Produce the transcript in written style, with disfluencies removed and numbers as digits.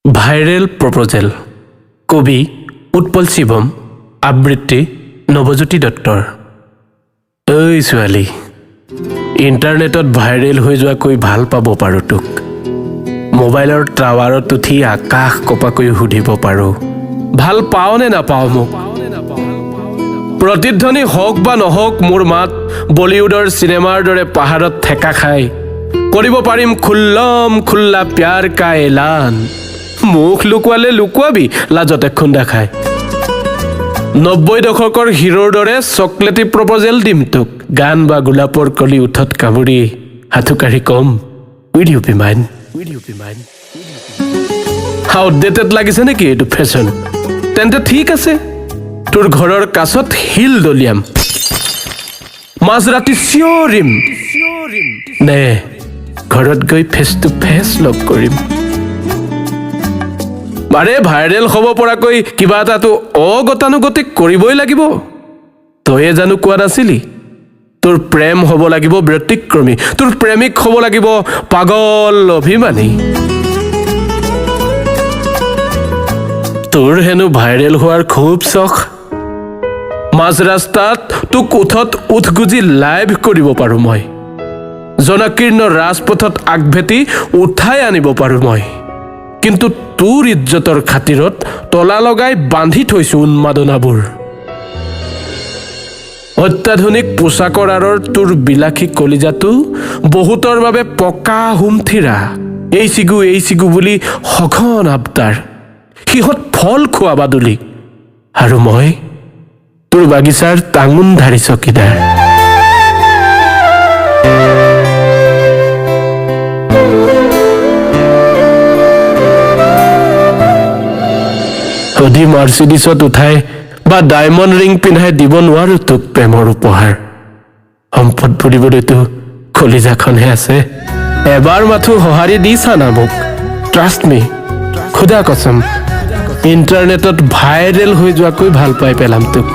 viral proposal কবি উৎপল শিৱম আবৃত্তি নৱজ্যোতি দত্তৰ ঐ ছোৱালী ইণ্টাৰনেটত ভাইৰেল হৈ যোৱাকৈ ভাল পাব পাৰোঁ তোক মোবাইলৰ টাৱাৰত উঠি আকাশ কপাকৈ সুধিব পাৰোঁ ভাল পাওঁ নে নাপাওঁ মোক প্ৰতিধ্বনি হওক বা নহওক মোৰ মাত বলিউডৰ চিনেমাৰ দৰে পাহাৰত ঠেকা খাই কৰিব পাৰিম খুল্লম খুল্লা প্যাৰ কা এলান মুখ লুকুৱালে লুকুৱাবি লাজতে খুন্দা খাই 90 দশকৰ হিৰোৰ দৰে চকলেটি প্ৰপ'জেল দিম তোক গান বা গোলাপৰ কলি উঠত কামুৰি হাতুকাৰি কম will you be mine outdated লাগিছে নেকি এইটো ফেশ্বন তেন্তে ঠিক আছে তোৰ ঘৰৰ কাছত হিল দলিয়াম মাজৰাতি চিঞৰিম নে ঘৰত গৈ ফেচ টু ফেচ লগ কৰিম বাৰে ভাইৰেল হ'ব পৰাকৈ কিবা এটাতো অগতানুগতিক কৰিবই লাগিব তয়ে জানো কোৱা নাছিলি তোৰ প্ৰেম হ'ব লাগিব ব্যতিক্ৰমী তোৰ প্ৰেমিক হ'ব লাগিব পাগল অভিমানী তোৰ হেনো ভাইৰেল হোৱাৰ খুব চখ মাজ ৰাস্তাত তোক উঠত উঠ গুজি লাইভ কৰিব পাৰোঁ মই জনাকীৰ্ণ ৰাজপথত আগভেটি উঠাই আনিব পাৰোঁ মই কিন্তু তোৰ ইজ্জতৰ খাতিৰত তলা লগাই বান্ধি থৈছো উন্মাদনাবোৰ অত্যাধুনিক পোচাকৰ আঁৰৰ তোৰ বিলাসী কলিজাটো বহুতৰ বাবে পকা হুমথিৰা এই চিগু বুলি সঘন আবদাৰ সিহঁত ফল খোৱা বাদুলি আৰু মই তোৰ বাগিচাৰ টাঙোনধাৰী চকীদাৰ অধি মাৰ্চিডিছত উঠাই বা ডায়মণ্ড ৰিং পিন্ধাই দিব নোৱাৰো তোক প্ৰেমৰ উপহাৰ সম্পদ বুলিবলৈতো কলিজাখনহে আছে এবাৰ মাথো সঁহাৰি দিছা না মোক ট্ৰাষ্ট মি খুদা কচম ইণ্টাৰনেটত ভাইৰেল হৈ যোৱাকৈ ভাল পাই পেলাম তোক